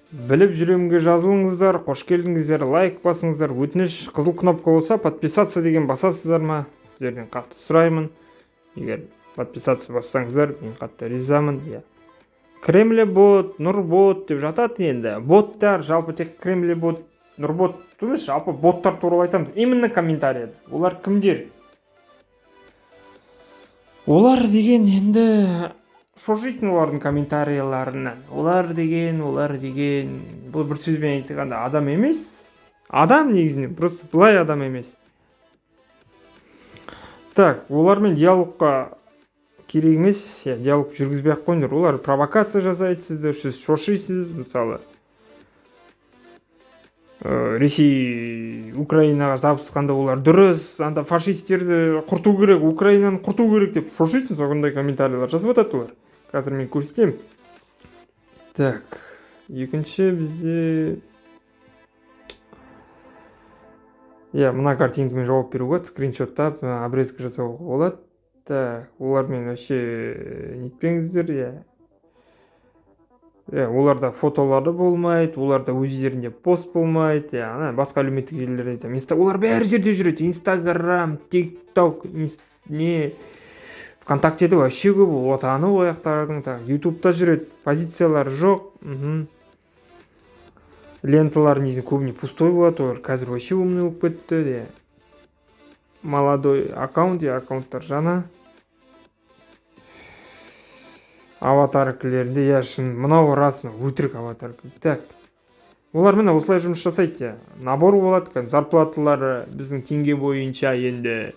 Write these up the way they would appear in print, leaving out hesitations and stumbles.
Біліп жүремге жазылыңыздар, қош келдіңіздер, лайк басыңыздар, өтініш қызыл кнопка болса подписаться деген басасыздар ма? Сіздерден қатты сұраймын. Егер подписаться бассаңыздар, мен қатты ризамын. Кремле бот, Нұрбот деп жатады енді. Боттар, жалпы тек Кремле бот, Нұрбот емес, жалпы боттар туралы айтамыз. Именно комментарияда. Олар кімдер? Олар деген енді шошисың олардың комментарияларынан. Олар деген, бұл бір сөзбен айтқанда адам емес. Адам негізінен, просто былай адам емес. Так, олармен диалогқа керек емес, диалог жүргізбей ақ қойыңдар. Олар провокация жасайды сіздер, сіз шошисыз, мысалы. Ресей Украинаға жабысқанда олар дұрыс, анда фашистерді құрту керек, Украинаны құрту керек деп шошисың, сондай комментариялар жазып жатады олар. Қазір мен көрсетемін. Так, екінші бізде мына картинкамен жауап беруге болады, скриншоттап, обрезка жасауға болады. Так, олармен вообще нетпеңіздер, оларда фотолары болмайды, оларда өздерінде пост болмайды, басқа әлеуметтік желілерде олар бәрі жерде жүреді. Инстаграм, тикток, ВКонтактеде вообще көп, отаны ояқтардың, ютубта жүреді, позициялары жоқ. Ленталар негізі көбіне пустой болады, олар қазір вообще умный болып кетті. Молодой аккаунттар жаңа. Аватаркілерінде, шын, мынау расын өтірік аватаркі. Так, олар міне осылай жұмыс жасайды. Набор болады, зарплаталары біздің теңге бойынша енді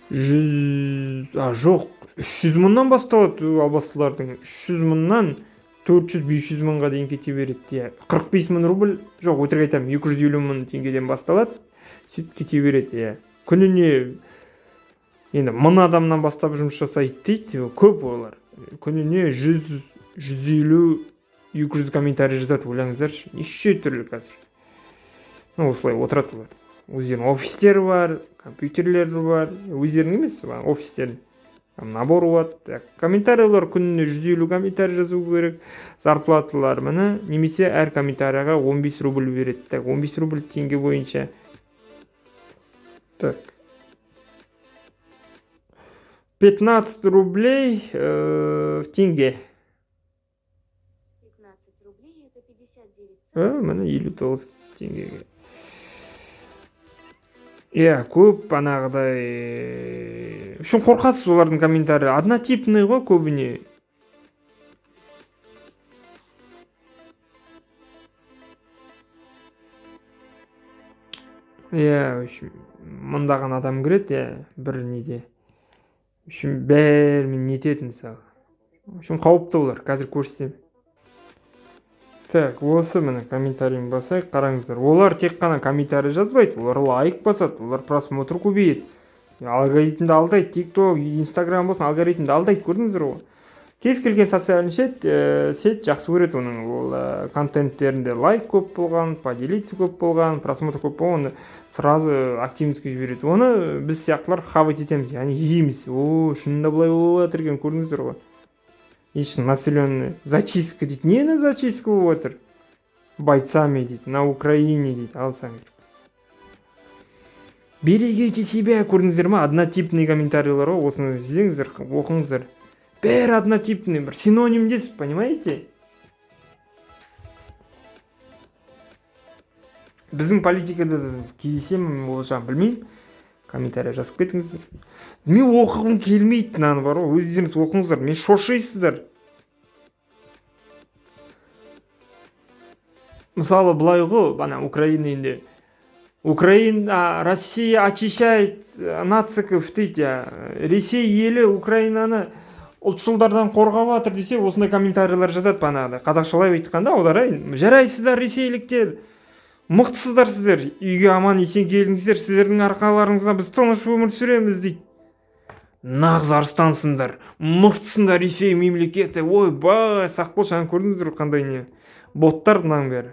300 мыңнан басталады, албастылардың 300 мыңнан 400-500 мыңға дейін кете береді. 45 мың рубль, жоқ, өтірік айтамын, 250 мың теңгеден басталады, сөйтіп кете береді. Күніне енді 1000 адамнан бастап жұмыс жасайды дейді, көп олар. Күніне 100-150-200 комментарий жазады, ойлаңыздаршы, неше түрлі қазір. Осылай отырады олар. Өздерінің офистері бар, компьютерлері бар, өздерінің емес, офистердің. Набор болады. Комментариялар күніне 150 комментарий жазу керек. Зарплаталар міне, немесе әр комментарияға 15 рубль береді. 15 рубль теңге бойынша. Так. 15 рублей в тенге. 15 рублей это 59 Міне 59 теңгеге. Көп анағыдай. Үшін қорқасыз олардың комментарии. Однотипный ғой көбіне. Мыңдаған адам кіреді, бір неде. Үшін бәрімен нетеді, мысалы. Үшін қауіпті олар, қазір көрсетемін. Так, осы міне комментарийін басайық, қараңыздар. Олар тек қана комментарий жазбайды, олар лайк басады, олар просмотр көбейеді. Алгоритмді алдайды, TikTok, Instagram болсын, алгоритмді алдайды, көрдіңіздер ғой. Кез келген социальный сет жақсы көреді оның. Ол контенттерінде лайк көп болған, поделиться көп болған, просмотр көп болған, сразу активностьке жібереді. Оны біз сияқтылар хавать етеміз, яғни жейміз. Шынында бұлай болып жатыр екен, көрдіңіздер ғой. Населенная зачистка дейді. Нені зачистка болып отыр? Бойцами дейді, на Украине дейді, алсаңыз. Берегите себя, көрдіңіздер ма? Однотипный комментарийлар ғой, осыны іздеңіздер, оқыңыздар. Бәрі однотипный, бір синоним дейсіз, понимаете? Біздің политикада кездесем, болашағын білмеймін. Комментария жазып кетіңіздер. Мен оқығым келмейді, мынаны бар ғой, өздеріңіз оқыңыздар, мен шошисыздар. Мысалы, былай ғой, бана Украина енді. Россия очищает нациков дейді. Ресей елі Украинаны ұлтшылдардан қорғап жатыр десе, осындай комментарийлар жазады банағыда. Қазақшалай айтқанда, олар жарайсыздар ресейліктер. Мықтысыздар сіздер, үйге аман есен келдіңіздер, сіздердің арқаларыңызға біз тыныш өмір сүреміз дейді. Нағыз арыстансыңдар, мықтысыңдар Ресей мемлекеті. Ойбай, сақ бол, жаңа көрдіңіздер қандай не. Боттар мұның бәрі.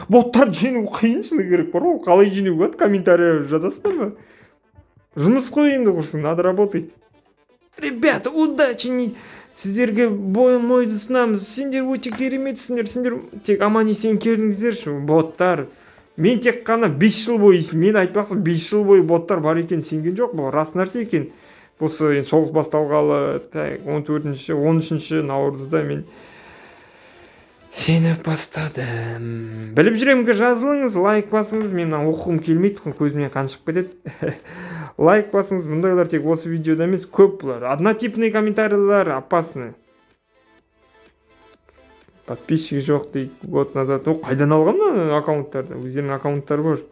Боттар жеңу қиын, шыны керек бар ғой, қалай жеңу болады, комментария жазасыздар ма? Жұмыс қой енді құрсын, надо работать. Ребята, удачи, сіздерге мойды ұсынамыз, сендер өте кереметсіңдер, сендер тек аман есен келдіңіздерші. Боттар, мен тек қана 5 жыл бойы, мен айтпақшы 5 жыл бойы боттар бар екен сенген жоқ, бұл рас нәрсе екен. Осы соғыс басталғалы 14-ші 13-ші наурызда мен сеніп бастадым. Біліп жүремге жазылыңыз, лайк басыңыз. Мен оқығым келмейді, көзімнен қаншып кетеді. Лайк басыңыз, мұндайлар тек осы видеода емес, көп бұлар. Однотипный комментарийлер опасны. Подписчик жоқ дейді, год назад. Қайдан алған аккаунттарды? Өздерінің аккаунттары бар.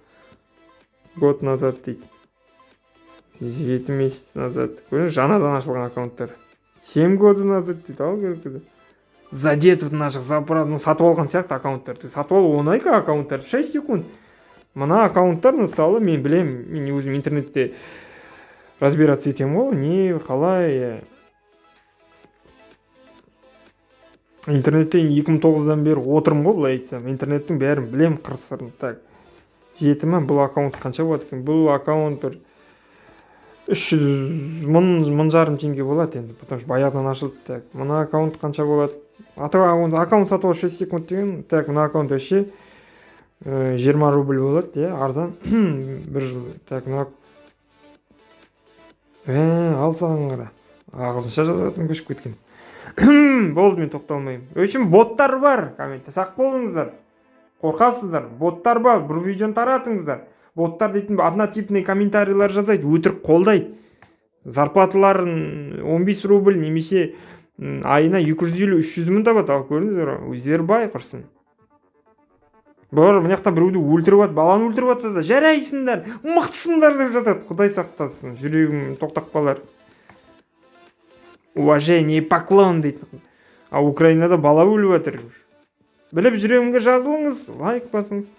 Год назад дейді. 7 месяц назад. Жаңадан ашылған аккаунттар. 7 года назад дейді, ал керек. Задет в наших заправках, сатып алған сияқты аккаунттарды. Сатып алу оңай аккаунттар, 6 секунд. Мына аккаунттар, мысалы, мен білем, мен өзім интернетте разбираться етем ғой, не, қалай. Интернетте 2009-дан бері отырым ғой, былай айтсам. Интернеттің бәрін білем, қыр-сырын. Так, жетімі, бұл аккаунт қанша болады екен? Бұл аккаунт бір 300 мың жарым теңге болады енді, потому что баяғыдан ашылды. Так, мына аккаунт қанша болады? Аккаунт сатуға 6 секунд деген. Так, мына аккаунт вообще 20 рубль болады, арзан. Бір жыл. Так, мына алсаң қара. Ағылшынша жазатын көшіп кеткен. Болды, мен тоқталмаймын. Өшім боттар бар, комментте сақ болыңыздар. Қорқасыздар, боттар бар, бір видеоны таратыңыздар. Боттар дейтін однотипный комментарийлер жазайды, өтірік қолдайды. Зарплаталарын 15 рубль немесе айына 250-300 мың табады, ал көрдіңіздер, өздері бай қырсын. Бұлар мынаяқтан біреуді өлтіріп ат, баланы өлтіріп атса да, жарайсыңдар, мықтысыңдар деп жатады. Құдай сақтасын, жүрегім тоқтап қалар. Уважение, поклон дейді. А Украинада бала өліп жатыр. Біліп жүремге жазылыңыз, лайк басыңыз.